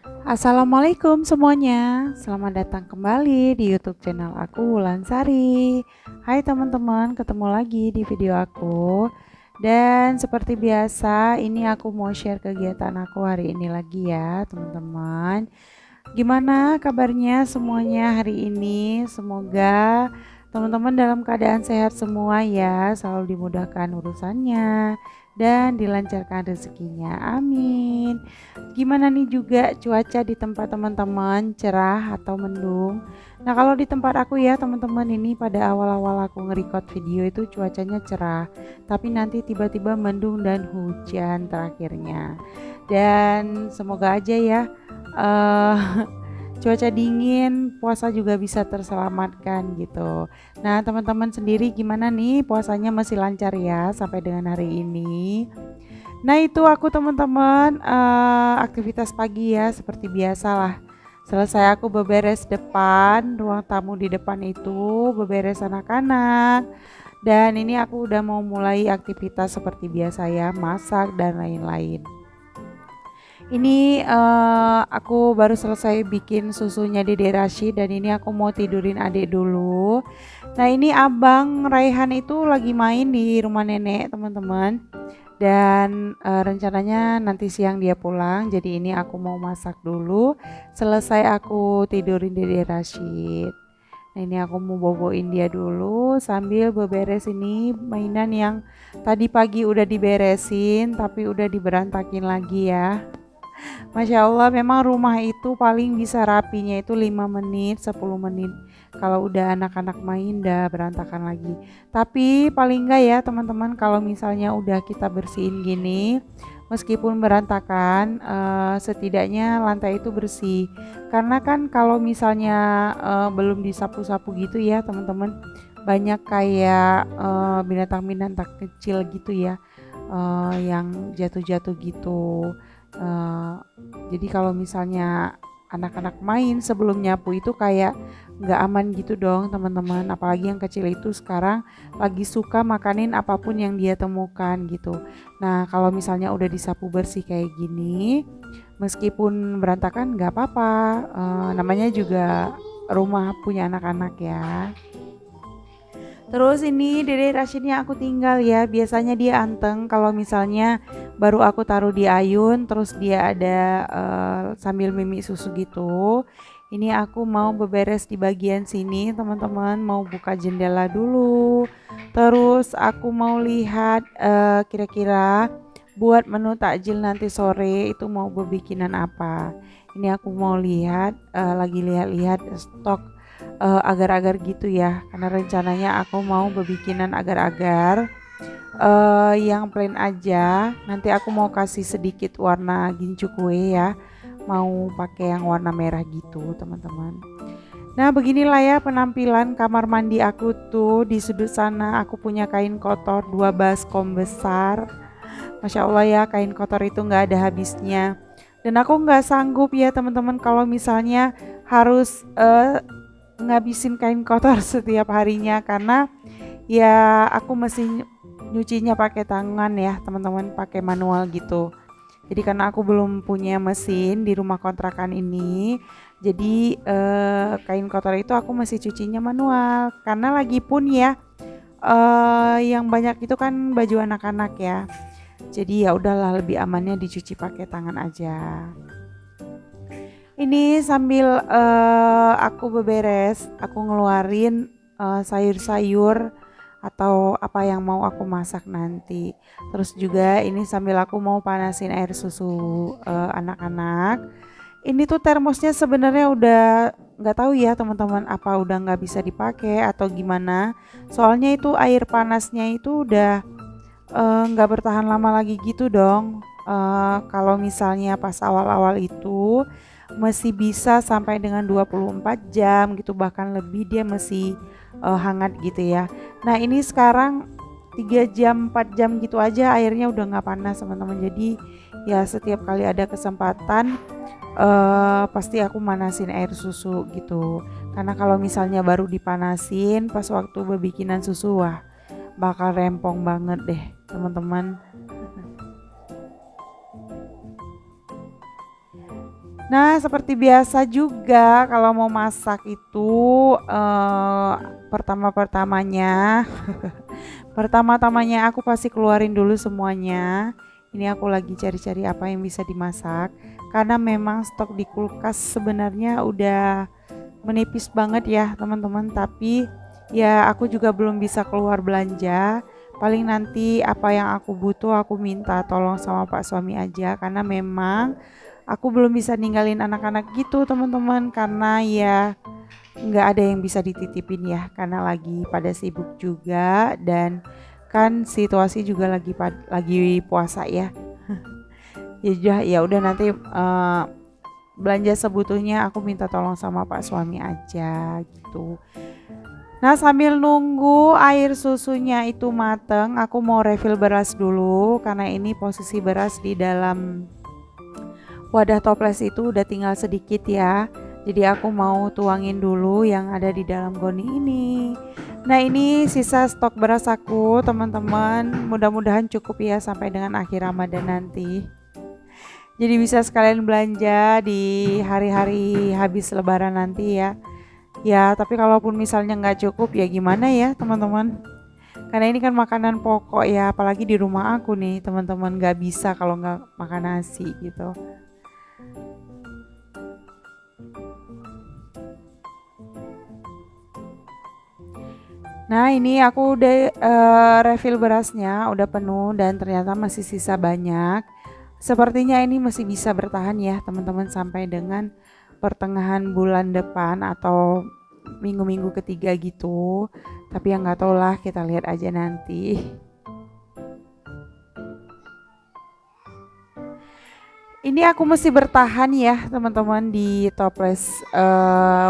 Assalamualaikum semuanya, selamat datang kembali di YouTube channel aku Wulan Sari. Hai teman-teman, ketemu lagi di video aku. Dan seperti biasa, ini aku mau share kegiatan aku hari ini lagi ya, teman-teman. Gimana kabarnya semuanya hari ini? Semoga teman-teman dalam keadaan sehat semua ya, selalu dimudahkan urusannya dan dilancarkan rezekinya. Amin. Gimana nih juga cuaca di tempat teman-teman, cerah atau mendung? Nah, kalau di tempat aku ya, teman-teman, ini pada awal-awal aku nge-record video itu cuacanya cerah, tapi nanti tiba-tiba mendung dan hujan terakhirnya. Dan semoga aja ya eh cuaca dingin, puasa juga bisa terselamatkan gitu. Nah, teman-teman sendiri gimana nih? Puasanya masih lancar ya sampai dengan hari ini? Nah, itu aku teman-teman aktivitas pagi ya seperti biasalah. Selesai aku beberes depan, ruang tamu di depan itu, beberes anak-anak. Dan ini aku udah mau mulai aktivitas seperti biasa ya, masak dan lain-lain. Ini aku baru selesai bikin susunya Dede Rashid dan ini aku mau tidurin adik dulu. Nah, ini Abang Raihan itu lagi main di rumah nenek, teman-teman. Dan rencananya nanti siang dia pulang. Jadi ini aku mau masak dulu. Selesai aku tidurin Dede Rashid. Nah, ini aku mau boboin dia dulu sambil beberes ini mainan yang tadi pagi udah diberesin tapi udah diberantakin lagi ya. Masya Allah, memang rumah itu paling bisa rapinya itu 5 menit, 10 menit. Kalau udah anak-anak main udah berantakan lagi. Tapi paling enggak ya teman-teman, kalau misalnya udah kita bersihin gini, meskipun berantakan, setidaknya lantai itu bersih. Karena kan kalau misalnya belum disapu-sapu gitu ya teman-teman, banyak kayak binatang-binatang kecil gitu ya, yang jatuh-jatuh gitu. Eh, jadi kalau misalnya anak-anak main sebelum nyapu itu kayak nggak aman gitu dong teman-teman. Apalagi yang kecil itu sekarang lagi suka makanin apapun yang dia temukan gitu. Nah, kalau misalnya udah disapu bersih kayak gini, meskipun berantakan nggak apa-apa. Namanya juga rumah punya anak-anak ya. Terus ini Dede Rashidnya aku tinggal ya. Biasanya dia anteng kalau misalnya baru aku taruh di ayun terus dia ada sambil mimi susu gitu. Ini aku mau beberes di bagian sini, teman-teman, mau buka jendela dulu. Terus aku mau lihat kira-kira buat menu takjil nanti sore itu mau berbikinan apa. Ini aku mau lihat lagi lihat-lihat stok agar-agar gitu ya, karena rencananya aku mau berbikinan agar-agar yang plain aja. Nanti aku mau kasih sedikit warna gincu kue ya, mau pakai yang warna merah gitu teman-teman. Nah, beginilah ya penampilan kamar mandi aku tuh. Di sudut sana aku punya kain kotor 2 baskom besar. Masya Allah ya, kain kotor itu nggak ada habisnya. Dan aku nggak sanggup ya teman-teman kalau misalnya harus ngabisin kain kotor setiap harinya, karena ya aku mesti nyucinya pakai tangan ya teman-teman, pakai manual gitu. Jadi karena aku belum punya mesin di rumah kontrakan ini, jadi kain kotor itu aku masih cucinya manual. Karena lagi pun ya yang banyak itu kan baju anak-anak ya. Jadi ya udahlah, lebih amannya dicuci pakai tangan aja. Ini sambil aku beberes, aku ngeluarin sayur-sayur atau apa yang mau aku masak nanti. Terus juga ini sambil aku mau panasin air susu anak-anak. Ini tuh termosnya sebenarnya udah nggak tahu ya teman-teman, apa udah nggak bisa dipakai atau gimana. Soalnya itu air panasnya itu udah nggak bertahan lama lagi gitu dong. Kalau misalnya pas awal-awal itu masih bisa sampai dengan 24 jam gitu, bahkan lebih dia masih hangat gitu ya. Nah, ini sekarang 3 jam 4 jam gitu aja airnya udah nggak panas teman-teman. Jadi ya setiap kali ada kesempatan pasti aku manasin air susu gitu. Karena kalau misalnya baru dipanasin pas waktu bebikinan susu, wah bakal rempong banget deh teman-teman. Nah, seperti biasa juga kalau mau masak itu eh, pertama-pertamanya pertama-tamanya aku pasti keluarin dulu semuanya. Ini aku lagi cari-cari apa yang bisa dimasak karena memang stok di kulkas sebenarnya udah menipis banget ya teman-teman, tapi ya aku juga belum bisa keluar belanja. Paling nanti apa yang aku butuh aku minta tolong sama Pak suami aja karena memang aku belum bisa ninggalin anak-anak gitu teman-teman, karena ya nggak ada yang bisa dititipin ya karena lagi pada sibuk juga, dan kan situasi juga lagi puasa ya. Ya udah nanti belanja sebutuhnya aku minta tolong sama Pak suami aja gitu. Nah, sambil nunggu air susunya itu mateng, aku mau refill beras dulu karena ini posisi beras di dalam wadah toples itu udah tinggal sedikit ya. Jadi aku mau tuangin dulu yang ada di dalam goni ini. Nah, ini sisa stok beras aku, teman-teman. Mudah-mudahan cukup ya sampai dengan akhir Ramadan nanti. Jadi bisa sekalian belanja di hari-hari habis Lebaran nanti ya. Ya, tapi kalaupun misalnya nggak cukup ya gimana ya teman-teman. Karena ini kan makanan pokok ya, apalagi di rumah aku nih teman-teman, nggak bisa kalau nggak makan nasi gitu. Nah, ini aku udah refill berasnya, udah penuh dan ternyata masih sisa banyak. Sepertinya ini masih bisa bertahan ya teman-teman sampai dengan pertengahan bulan depan atau minggu-minggu ketiga gitu. Tapi yang nggak tahu lah, kita lihat aja nanti. Ini aku mesti bertahan ya teman-teman di toples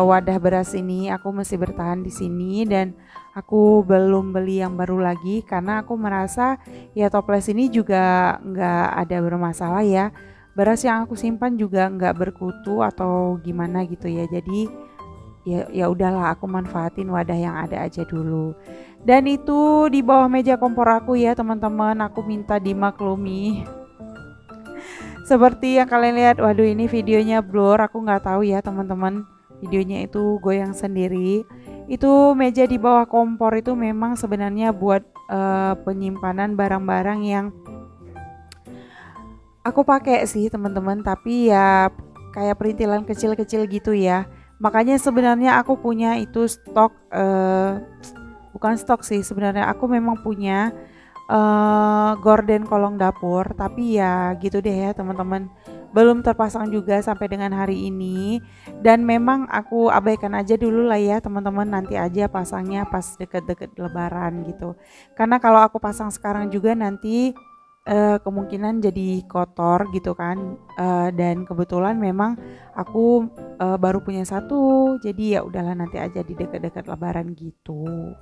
wadah beras ini. Aku mesti bertahan di sini dan aku belum beli yang baru lagi karena aku merasa ya toples ini juga nggak ada bermasalah ya. Beras yang aku simpan juga nggak berkutu atau gimana gitu ya. Jadi ya udahlah, aku manfaatin wadah yang ada aja dulu. Dan itu di bawah meja kompor aku ya teman-teman. Aku minta dimaklumi. Seperti yang kalian lihat, waduh ini videonya blur, aku nggak tahu ya teman-teman. Videonya itu goyang sendiri. Itu meja di bawah kompor itu memang sebenarnya buat penyimpanan barang-barang yang aku pakai sih teman-teman, tapi ya kayak perintilan kecil-kecil gitu ya. Makanya sebenarnya aku punya itu stok, bukan stok sih sebenarnya, aku memang punya gorden kolong dapur, tapi ya gitu deh ya teman-teman, belum terpasang juga sampai dengan hari ini, dan memang aku abaikan aja dulu lah ya teman-teman, nanti aja pasangnya pas deket-deket lebaran gitu, karena kalau aku pasang sekarang juga nanti kemungkinan jadi kotor gitu kan, dan kebetulan memang aku baru punya satu, jadi ya udahlah nanti aja di dekat-dekat lebaran gitu.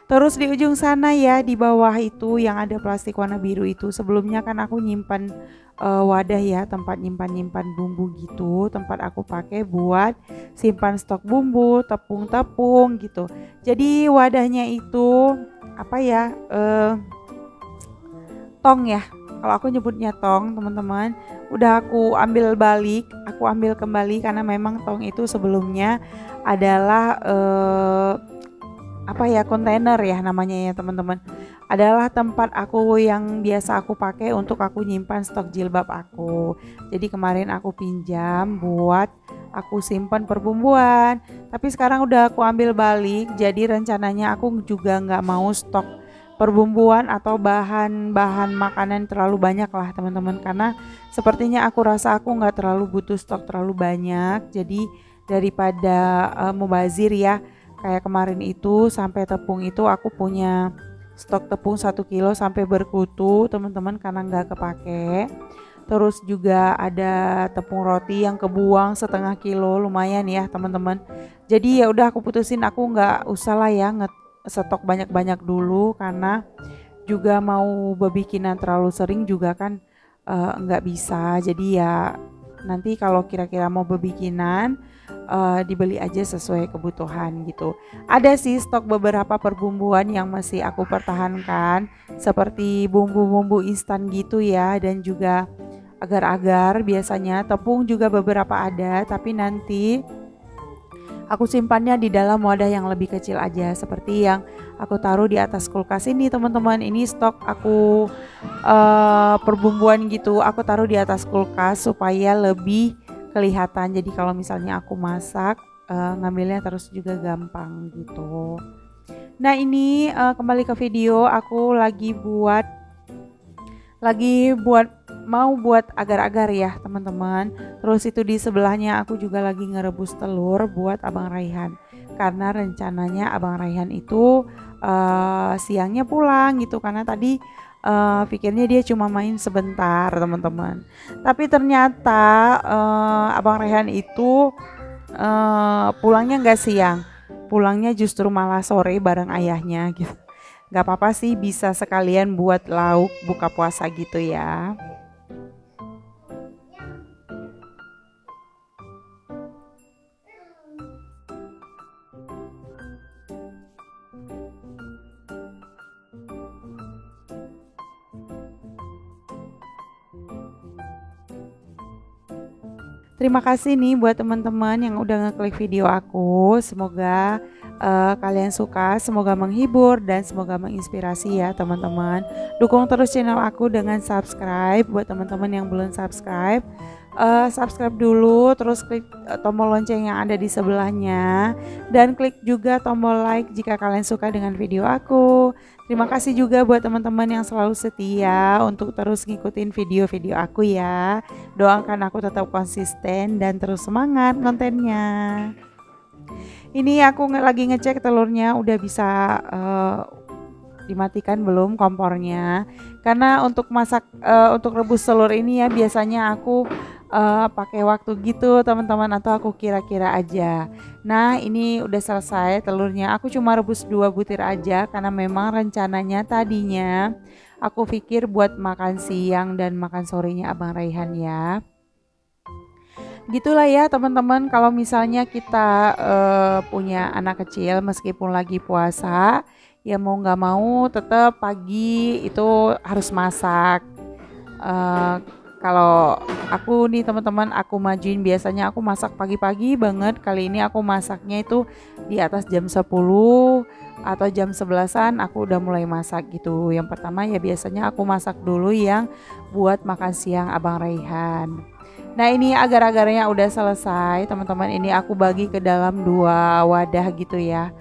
Terus di ujung sana ya, di bawah itu yang ada plastik warna biru itu, sebelumnya kan aku nyimpan wadah ya, tempat nyimpan-nyimpan bumbu gitu, tempat aku pakai buat simpan stok bumbu, tepung-tepung gitu. Jadi wadahnya itu apa ya? Tong ya. Kalau aku nyebutnya tong, teman-teman. Udah aku ambil balik, aku ambil kembali karena memang tong itu sebelumnya adalah apa ya, kontainer ya namanya ya teman-teman, adalah tempat aku yang biasa aku pakai untuk aku nyimpan stok jilbab aku. Jadi kemarin aku pinjam buat aku simpan perbumbuan, tapi sekarang udah aku ambil balik, jadi rencananya aku juga nggak mau stok perbumbuan atau bahan-bahan makanan terlalu banyak lah teman-teman, karena sepertinya aku rasa aku nggak terlalu butuh stok terlalu banyak. Jadi daripada mubazir ya, kayak kemarin itu sampai tepung itu aku punya stok tepung 1 kilo sampai berkutu teman-teman karena nggak kepake. Terus juga ada tepung roti yang kebuang 1/2 kilo, lumayan ya teman-teman. Jadi ya udah aku putusin aku nggak usah lah ya stok banyak-banyak dulu, karena juga mau bebikinan terlalu sering juga kan nggak bisa. Jadi ya nanti kalau kira-kira mau bebikinan dibeli aja sesuai kebutuhan gitu. Ada sih stok beberapa perbumbuan yang masih aku pertahankan seperti bumbu-bumbu instan gitu ya, dan juga agar-agar biasanya, tepung juga beberapa ada, tapi nanti aku simpannya di dalam wadah yang lebih kecil aja, seperti yang aku taruh di atas kulkas ini teman-teman. Ini stok aku perbumbuan gitu, aku taruh di atas kulkas supaya lebih kelihatan. Jadi kalau misalnya aku masak, ngambilnya terus juga gampang gitu. Nah ini kembali ke video, aku mau buat agar-agar ya teman-teman. Terus itu di sebelahnya aku juga lagi ngerebus telur buat Abang Raihan. Karena rencananya Abang Raihan itu siangnya pulang gitu, karena tadi pikirnya dia cuma main sebentar teman-teman. Tapi ternyata Abang Raihan itu pulangnya nggak siang, pulangnya justru malah sore bareng ayahnya gitu. Gak apa-apa sih, bisa sekalian buat lauk buka puasa gitu ya. Terima kasih nih buat teman-teman yang udah ngeklik video aku. Semoga kalian suka, semoga menghibur dan semoga menginspirasi ya teman-teman. Dukung terus channel aku dengan subscribe. Buat teman-teman yang belum subscribe, subscribe dulu, terus klik tombol lonceng yang ada di sebelahnya, dan klik juga tombol like jika kalian suka dengan video aku. Terima kasih juga buat teman-teman yang selalu setia untuk terus ngikutin video-video aku ya. Doakan aku tetap konsisten dan terus semangat kontennya. Ini aku lagi ngecek telurnya udah bisa dimatikan belum kompornya. Karena untuk masak untuk rebus telur ini ya biasanya aku pakai waktu gitu teman-teman, atau aku kira-kira aja. Nah ini udah selesai telurnya, aku cuma rebus 2 butir aja karena memang rencananya tadinya aku pikir buat makan siang dan makan sorenya Abang Raihan ya. Gitulah ya teman-teman, kalau misalnya kita punya anak kecil meskipun lagi puasa, ya mau nggak mau tetap pagi itu harus masak. Eh, Kalau aku nih teman-teman, aku majuin biasanya aku masak pagi-pagi banget. Kali ini aku masaknya itu di atas jam 10 atau jam 11-an aku udah mulai masak gitu. Yang pertama ya biasanya aku masak dulu yang buat makan siang Abang Raihan. Nah ini agar-agarnya udah selesai teman-teman. Ini aku bagi ke dalam 2 wadah gitu ya.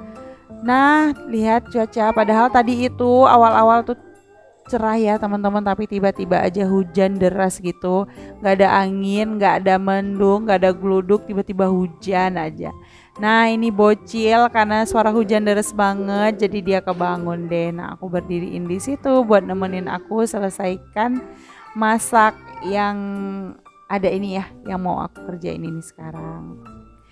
Nah lihat cuaca, padahal tadi itu awal-awal tuh cerah ya teman-teman, tapi tiba-tiba aja hujan deras gitu, nggak ada angin, nggak ada mendung, nggak ada gluduk, tiba-tiba hujan aja. Nah ini bocil karena suara hujan deras banget, jadi dia kebangun deh. Nah aku berdiriin di situ buat nemenin aku selesaikan masak yang ada ini ya, yang mau aku kerjain ini sekarang.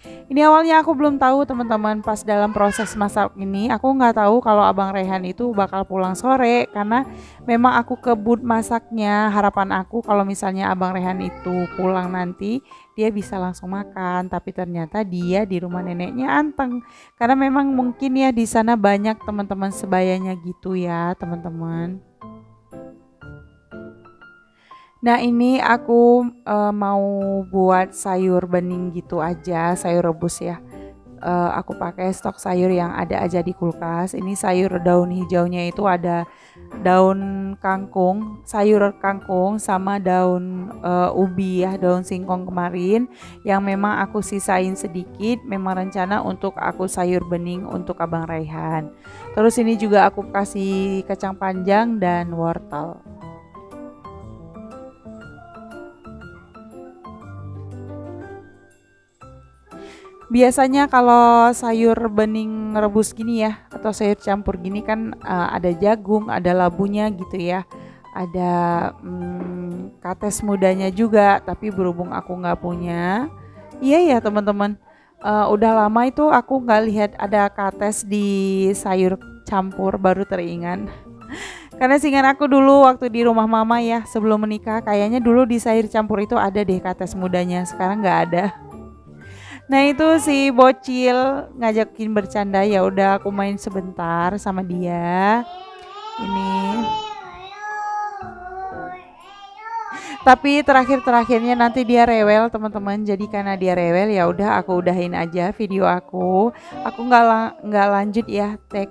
Ini awalnya aku belum tahu teman-teman, pas dalam proses masak ini aku nggak tahu kalau Abang Rehan itu bakal pulang sore, karena memang aku kebut masaknya. Harapan aku kalau misalnya Abang Rehan itu pulang nanti dia bisa langsung makan, tapi ternyata dia di rumah neneknya anteng, karena memang mungkin ya di sana banyak teman-teman sebayanya gitu ya teman-teman. Nah ini aku mau buat sayur bening gitu aja, sayur rebus ya. Aku pakai stok sayur yang ada aja di kulkas. Ini sayur daun hijaunya itu ada daun kangkung, sayur kangkung sama daun ubi ya, daun singkong kemarin yang memang aku sisain sedikit. Memang rencana untuk aku sayur bening untuk Abang Raihan. Terus ini juga aku kasih kacang panjang dan wortel. Biasanya kalau sayur bening rebus gini ya, atau sayur campur gini kan ada jagung, ada labunya gitu ya. Ada kates mudanya juga, tapi berhubung aku nggak punya. Iya ya teman-teman, udah lama itu aku nggak lihat ada kates di sayur campur, baru teringat. Karena seingat aku dulu waktu di rumah mama ya sebelum menikah, kayaknya dulu di sayur campur itu ada deh kates mudanya, sekarang nggak ada. Nah itu si bocil ngajakin bercanda, ya udah aku main sebentar sama dia. Ini Tapi terakhirnya nanti dia rewel teman-teman. Jadi karena dia rewel ya udah aku udahin aja video aku. Aku nggak lanjut ya tag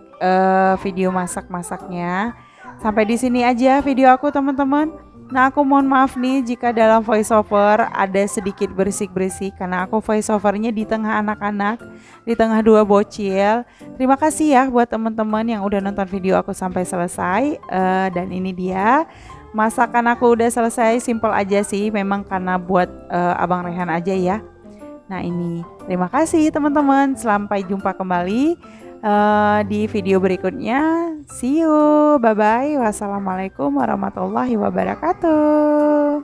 video masak-masaknya. Sampai di sini aja video aku teman-teman. Nah aku mohon maaf nih jika dalam voiceover ada sedikit berisik-berisik karena aku voiceovernya di tengah anak-anak, di tengah dua bocil. Terima kasih ya buat teman-teman yang udah nonton video aku sampai selesai. Dan ini dia masakan aku udah selesai, simple aja sih, memang karena buat Abang Rehan aja ya. Nah ini, terima kasih teman-teman, sampai jumpa kembali di video berikutnya. See you, bye bye, wassalamualaikum warahmatullahi wabarakatuh.